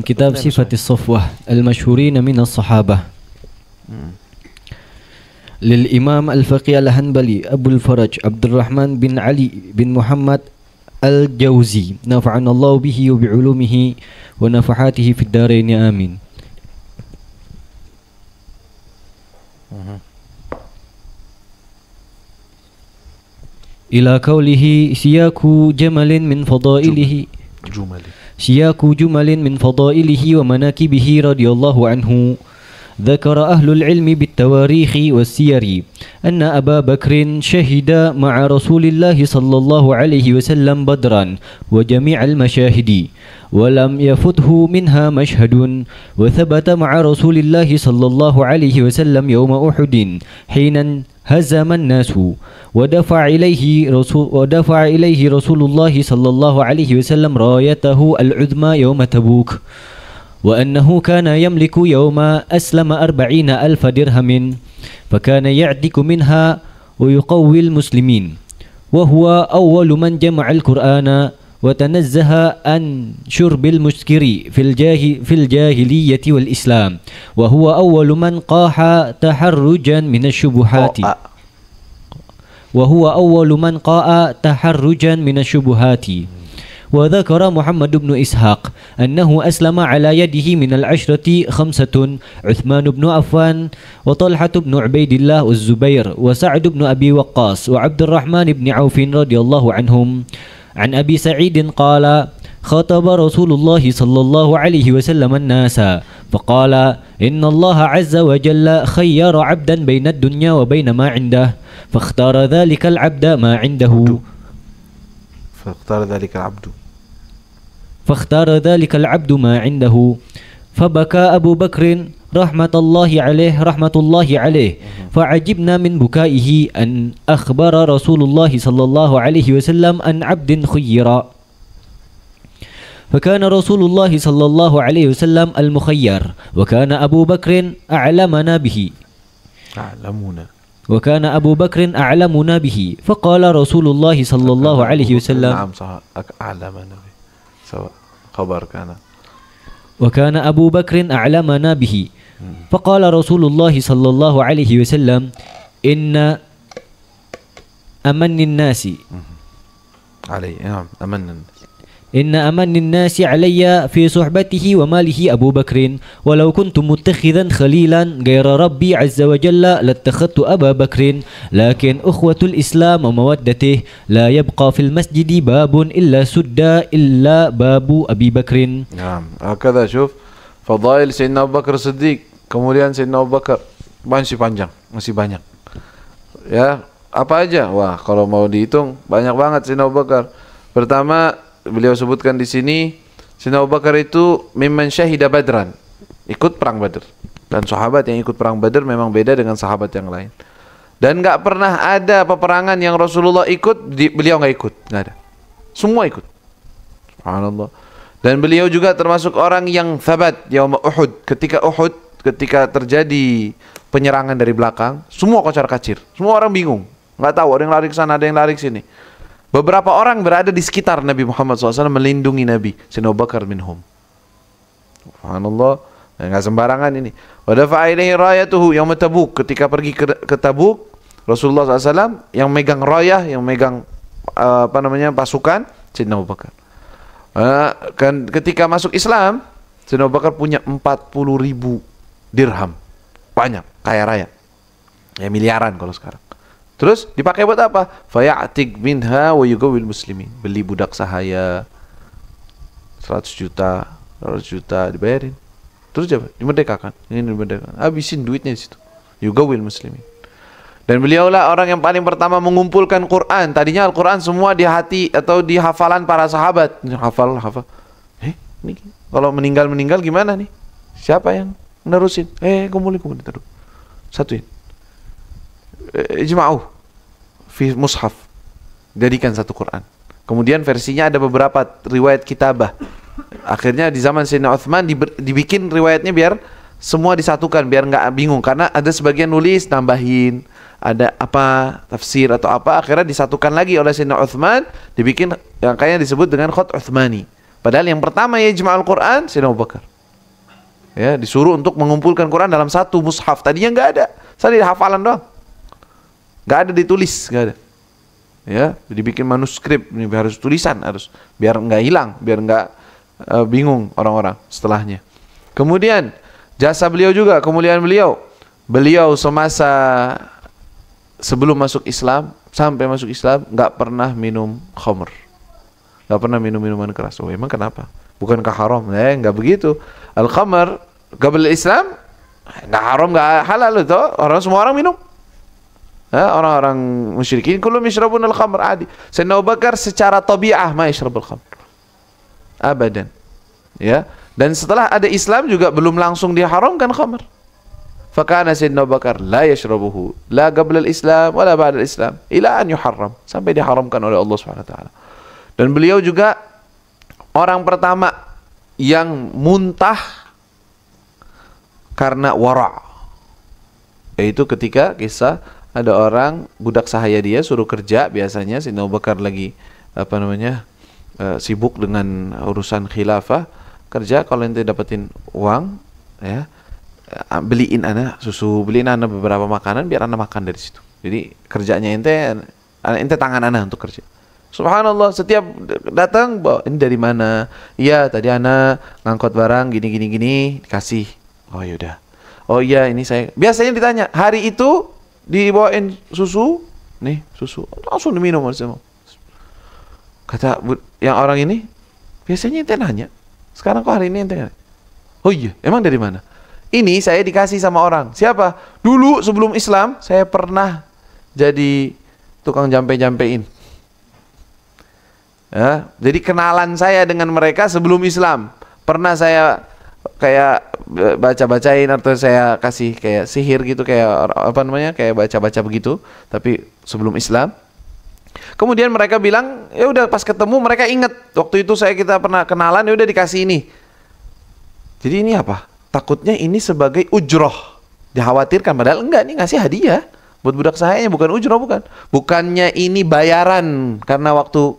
kitab Sifatis Safwah al-Mashhurin min as-Sahabah. Lil Imam Al-Faqih Al-Hanbali Abul Faraj Abdurrahman bin Ali bin Muhammad Al-Jauzi, nafa'anallahu bihi wa bi'ulumihi wa nafahatihi fid dharain, amin. Ila qawlihi siyaku jamalin min fadailihi siyaku jumalin min fadailihi wa manakibihi radhiyallahu anhu. ذكر أهل العلم بالتواريخ والسير أن أبا بكر شهد مع رسول الله صلى الله عليه وسلم بدرا وجميع المشاهد ولم يفته منها مشهد، وثبت مع رسول الله صلى الله عليه وسلم يوم أحد حين هزم الناس ودفع إليه رسول الله صلى الله عليه وسلم رايته العظمى يوم تبوك، وأنه كان يملك يوم أسلم 40,000 درهم فكان يعتق منها ويقوي المسلمين، وهو أول من جمع القرآن وتنزه عن شرب المسكر في الجاهلية والإسلام، وهو أول من قاح تحرجا من الشبهات وذكر محمد بن إسحاق أنه أسلم على يده من العشرة 5: عثمان بن عفان وطلحة بن عبيد الله والزبير وسعد بن أبي وقاص وعبد الرحمن بن عوف رضي الله عنهم. عن أبي سعيد قال: خطب رسول الله صلى الله عليه وسلم الناس فقال: إن الله عز وجل خير عبدا بين الدنيا وبين ما عنده فاختار ذلك العبد ما عنده فبكى أبو بكر رحمة الله عليه فعجبنا من بكائه أن أخبر رسول الله صلى الله عليه وسلم عن عبد خير، فكان رسول الله صلى الله عليه وسلم المخير، وكان أبو بكر أعلمنا به فقال رسول الله صلى الله عليه وسلم وكان أبو بكر أعلمنا به فقال رسول الله صلى الله عليه وسلم: إن أمن الناس علي في صحبته وماله أبو بكر، ولو كنت متخذا خليلا غير ربي عز وجل لاتخذت أبا بكر، لكن أخوة الإسلام ومودته لا يبقى في المسجد باب إلا سد إلا باب أبي بكر. نعم، هكذا شوف فضائل سيدنا أبو بكر الصديق. Kemudian Sayyidina Abu Bakar masih panjang, masih banyak. Ya, apa aja? Wah, kalau mau dihitung banyak banget Sayyidina Abu Bakar. Pertama, beliau sebutkan di sini Sayyidina Abu Bakar itu mimman syahida badran, ikut perang Badar. Dan sahabat yang ikut perang Badar memang beda dengan sahabat yang lain. Dan nggak pernah ada peperangan yang Rasulullah ikut, beliau nggak ikut, nggak ada. Semua ikut. Subhanallah. Dan beliau juga termasuk orang yang thabat yaum Uhud. Ketika terjadi penyerangan dari belakang, semua kocar-kacir, semua orang bingung, nggak tahu, ada yang lari ke sana, ada yang lari ke sini. Beberapa orang berada di sekitar Nabi Muhammad SAW melindungi Nabi. Sayyidina Abu Bakar minhum. Subhanallah, nggak sembarangan ini. Wa dafa'a ilaihi rayatuhu yaum Tabuk. Ketika pergi ke Tabuk, Rasulullah SAW yang megang rayah, yang megang pasukan, Sayyidina Abu Bakar. Kan ketika masuk Islam, Sayyidina Abu Bakar punya 40.000 dirham, banyak, kaya raya, ya miliaran kalau sekarang. Terus dipakai buat apa? Faya'tik minha wa yugawil muslimin. Beli budak sahaya 100 juta, 200 juta dibayarin. Terus apa? Dimerdekakan. Ini dimerdekakan. Habisin duitnya di situ. Yugawil muslimin. Dan beliaulah orang yang paling pertama mengumpulkan Quran. Tadinya Al-Quran semua di hati atau di hafalan para sahabat. Hafal. Ini kalau meninggal gimana nih? Siapa yang nerusin? Kumpulin taruh. Satuin. Ijma'u fi mushaf, jadikan satu Quran. Kemudian versinya ada beberapa riwayat kitabah. Akhirnya di zaman Sayyidina Uthman dibikin riwayatnya biar semua disatukan, biar nggak bingung, karena ada sebagian nulis nambahin, ada apa tafsir atau apa, akhirnya disatukan lagi oleh Sayyidina Uthman, dibikin yang kayaknya disebut dengan Khat Uthmani. Padahal yang pertama ya ijma' Al-Quran Sayyidina Abu Bakar. Ya, disuruh untuk mengumpulkan Quran dalam satu mushaf. Tadinya nggak ada, tadi hafalan doang, nggak ada ditulis, nggak ada. Ya, dibikin manuskrip, ini harus tulisan, harus biar nggak hilang, biar nggak bingung orang-orang setelahnya. Kemudian jasa beliau juga, kemuliaan beliau. Beliau semasa sebelum masuk Islam sampai masuk Islam nggak pernah minum khamr, nggak pernah minum minuman keras. Oh, emang kenapa? Bukankah haram? Nggak begitu. Al-khamr qabla Islam nggak haram, nggak halal itu. Semua orang minum. Orang-orang musyrikin kullum yashrabun al-khamr adi. Sayyidina Abu Bakar secara tabi'ah ma yashrabul khamr. Abadan. Ya. Dan setelah ada Islam juga belum langsung diharamkan khamr. Fakana Sayyidina Abu Bakar la yashrabuhu la qabla al-Islam wala ba'da al-Islam ila an yuharram, sampai diharamkan oleh Allah Subhanahu wa taala. Dan beliau juga orang pertama yang muntah karena wara', yaitu ketika kisah ada orang budak sahaya dia suruh kerja, biasanya Sayyidina Abu Bakar lagi sibuk dengan urusan khilafah, kerja, kalau ente dapetin uang ya, beliin ana susu, beliin ana beberapa makanan biar ana makan dari situ. Jadi kerjanya ente tangan ana untuk kerja. Subhanallah, setiap datang bawa, ini dari mana? Iya, tadi ana ngangkut barang gini dikasih. Oh yaudah. Oh iya, ini saya. Biasanya ditanya, hari itu dibawain susu, nih susu, langsung diminum. Kata yang orang ini, biasanya ente nanya, sekarang kok hari ini ente nanya? Oh iya, emang dari mana? Ini saya dikasih sama orang. Siapa? Dulu sebelum Islam saya pernah jadi tukang jampe-jampein. Ya, jadi kenalan saya dengan mereka sebelum Islam. Pernah saya kayak baca-bacain atau saya kasih kayak sihir gitu, kayak kayak baca-baca begitu, tapi sebelum Islam. Kemudian mereka bilang, ya udah pas ketemu mereka inget waktu itu kita pernah kenalan, ya udah dikasih ini. Jadi ini apa? Takutnya ini sebagai ujroh, dikhawatirkan, padahal enggak, nih ngasih hadiah buat budak sahayanya, bukan ujroh, bukannya ini bayaran karena waktu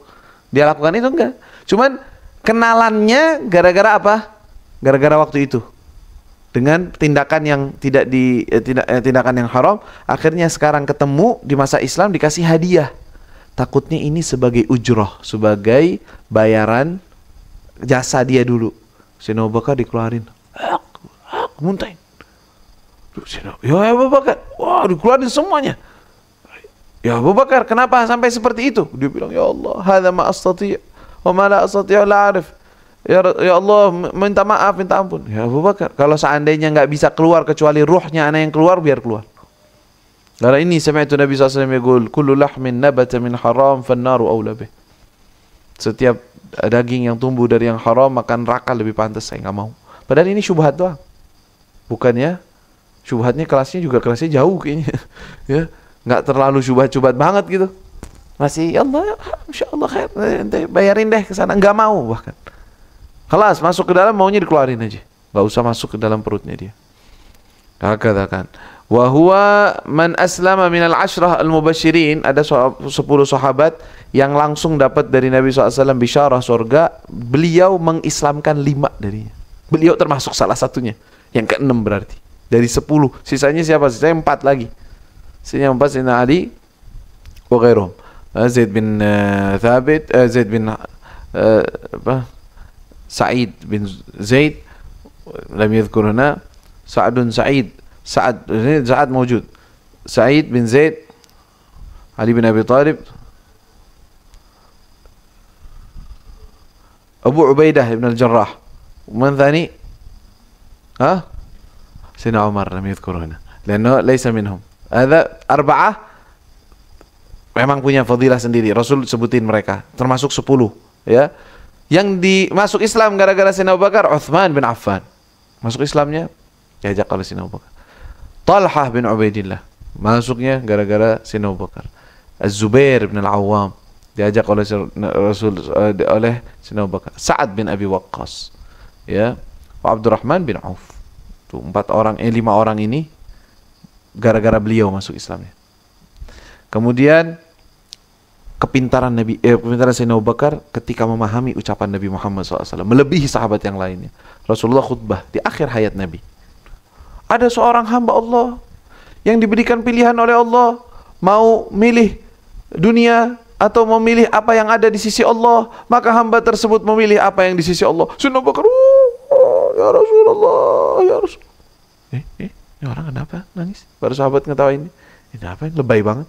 dia lakukan itu, enggak. Cuman kenalannya gara-gara apa? Gara-gara waktu itu dengan tindakan yang tindakan yang haram, akhirnya sekarang ketemu di masa Islam dikasih hadiah. Takutnya ini sebagai ujroh, sebagai bayaran jasa dia dulu. Sayyidina Abu Bakar dikeluarin, muntahin. Ya Abu Bakar, wah dikeluarin semuanya. Ya Abu Bakar, kenapa sampai seperti itu? Dia bilang, ya Allah, hadza ma astati' wa ma la astati' la a'rif. Ya Allah, minta maaf, minta ampun. Ya Abu Bakar, kalau seandainya nggak bisa keluar kecuali ruhnya anak yang keluar, biar keluar. Karena ini sami'tu Nabi SAW yaqul, kullu lahmin nabata min haram fannaru aula bih. Setiap daging yang tumbuh dari yang haram, maka neraka lebih pantas, saya nggak mau. Padahal ini syubhat doang. Bukannya syubhatnya kelasnya jauh kayaknya. Ya, nggak terlalu syubhat banget gitu. Masih ya Allah, insya Allah khair, ente bayarin deh ke sana, nggak mau bahkan. Kelas masuk ke dalam maunya dikeluarin aja, nggak usah masuk ke dalam perutnya dia. Katakan, wa huwa man aslama minal ashrah al-mubasyirin, ada 10 sahabat yang langsung dapat dari Nabi SAW bisyarah surga. Beliau mengislamkan 5 darinya. Beliau termasuk salah satunya, yang ke-6 berarti. Dari 10, sisanya siapa? Sisanya 4 lagi. Sisanya 4, Sayyidina Ali wa ghairuhum. Zaid bin Thabit, Zaid bin Sa'id bin Zaid, lam yadhkur huna. Sa'adun Sa'id, Sa'ad mawjud. Sa'id bin Zaid, Ali bin Abi Talib, Abu Ubaidah ibn al-Jarrah. ومن ثاني سيدنا عمر لم يذكر هنا لأنه ليس منهم. Ada 4 memang punya fadilah sendiri, Rasul sebutin mereka, termasuk 10 ya. Yang masuk Islam gara-gara Sayyidina Abu Bakar, Uthman bin Affan. Masuk Islamnya diajak oleh Sayyidina Abu Bakar. Talhah bin Ubaidillah masuknya gara-gara Sayyidina Abu Bakar. Az-Zubair bin Al-Awwam diajak oleh Rasul oleh Sayyidina Abu Bakar. Sa'ad bin Abi Waqqas, ya, Abdurrahman bin Auf. Tuh 5 orang ini gara-gara beliau masuk Islamnya. Kemudian kepintaran kepintaran Sayyidina Abu Bakar ketika memahami ucapan Nabi Muhammad SAW melebihi sahabat yang lainnya. Rasulullah khutbah di akhir hayat Nabi. Ada seorang hamba Allah yang diberikan pilihan oleh Allah, mau milih dunia atau memilih apa yang ada di sisi Allah, maka hamba tersebut memilih apa yang di sisi Allah. Sayyidina Abu Bakar, ya Rasulullah, ya Rasul. Ini orang kenapa nangis? Baru sahabat ngetawain ini apa yang lebay banget.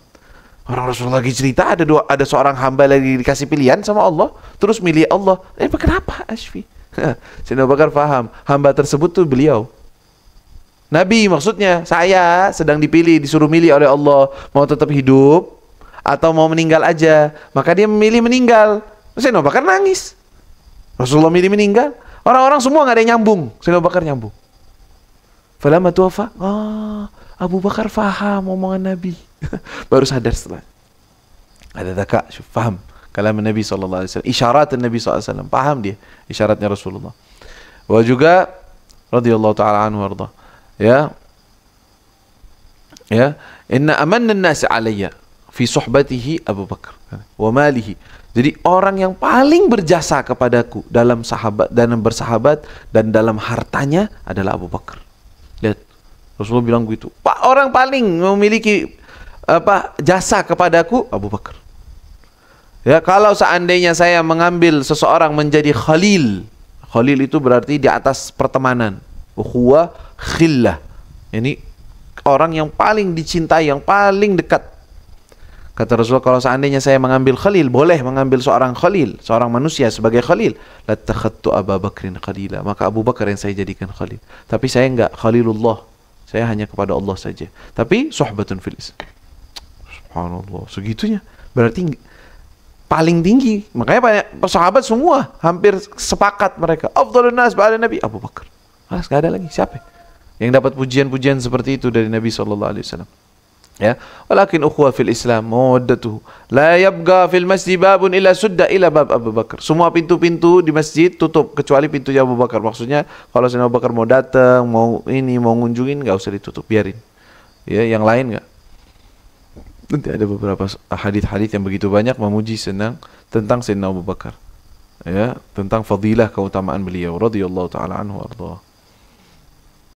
Orang Rasulullah lagi cerita ada seorang hamba lagi dikasih pilihan sama Allah, terus milih Allah. Kenapa Ashfi? Sayyidina Abu Bakar paham, hamba tersebut tuh beliau. Nabi maksudnya, saya sedang dipilih, disuruh milih oleh Allah, mau tetap hidup atau mau meninggal aja. Maka dia memilih meninggal. Sayyidina Abu Bakar nangis. Rasulullah milih meninggal. Orang-orang semua nggak ada yang nyambung. Sayyidina Abu Bakar nyambung. Falamma tuwafa, Abu Bakar faham omongan Nabi. Baru sadar setelah. Ada daka, faham kalam Nabi SAW. Isyarat Nabi SAW. Paham dia isyaratnya Rasulullah. Wa juga radhiyallahu ta'ala anhu warda. Ya, inna amanna an-nas alayya fi suhbatihi Abu Bakar wa malihi. Jadi orang yang paling berjasa kepadaku dalam bersahabat dan dalam hartanya adalah Abu Bakar. Lihat, Rasulullah bilang begitu. Pak, orang paling memiliki jasa kepadaku Abu Bakar. Ya, kalau seandainya saya mengambil seseorang menjadi khalil. Khalil itu berarti di atas pertemanan. Ukhuwah khillah. Ini orang yang paling dicintai, yang paling dekat. Kata Rasulullah, kalau seandainya saya mengambil khalil, boleh mengambil seorang khalil, seorang manusia sebagai khalil, lattakhadtu Abu Bakrin khalila, maka Abu Bakar yang saya jadikan khalil. Tapi saya enggak khalilullah, saya hanya kepada Allah saja. Tapi suhbatun fil Islam. Subhanallah, segitunya. Berarti paling tinggi. Makanya banyak sahabat semua hampir sepakat mereka, afdhalun nas ba'da Nabi Abu Bakar. Enggak ada lagi siapa yang dapat pujian-pujian seperti itu dari Nabi SAW. Ya, walakin ukhuwah fil Islam mawaddatuhu la yabqa fil masjid babun illa sudda ila bab Abu Bakar. Semua pintu-pintu di masjid tutup kecuali pintunya Abu Bakar. Maksudnya kalau Sayyidina Abu Bakar mau datang, mau ngunjungin, enggak usah ditutup, biarin. Ya, yang lain enggak. Nanti ada beberapa hadis-hadis yang begitu banyak memuji tentang Sayyidina Abu Bakar. Ya, tentang fadilah keutamaan beliau radhiyallahu taala anhu warḍah.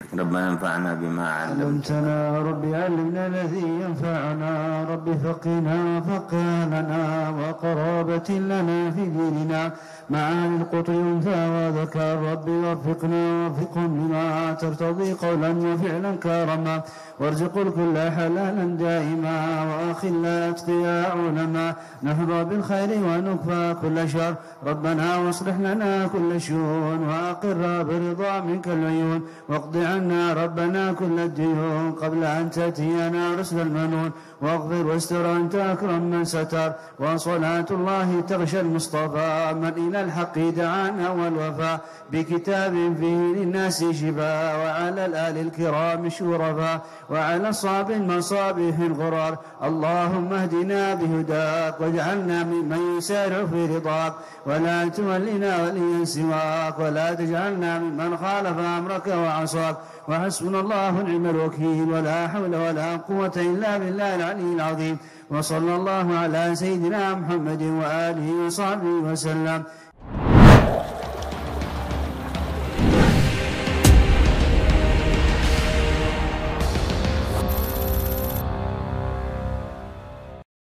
ربنا انفعنا بما علمتنا ربي علمنا الذي ينفعنا ربي فقنا فقهنا وقرابة لنا في ديننا معاني القطع ينفع وذكر ربي وفقنا وفقهم بما ترتضي قولا وفعلا كرما وارزق الكل حلالا دائما واخل اتقياء علما نحظى بالخير ونكفى كل شر ربنا واصلح لنا كل شؤون واقر برضا منك العيون واقض عنا ربنا كل الديون قبل ان تاتينا رسل المنون واغفر واستر انت اكرم من ستر وصلاة الله تغشى المصطفى من الى الحق دعانا والوفاء بكتاب فيه للناس شفاء وعلى الآل الكرام الشرفاء وعلى صاب المصابيح الغرار اللهم اهدنا بهداك واجعلنا ممن يسارع في رضاك ولا تولنا وليا سواك ولا تجعلنا ممن خالف أمرك وعصاك وحسبنا الله ونعم الوكيل ولا حول ولا قوة إلا بالله العلي العظيم وصلى الله على سيدنا محمد وآله وصحبه وسلم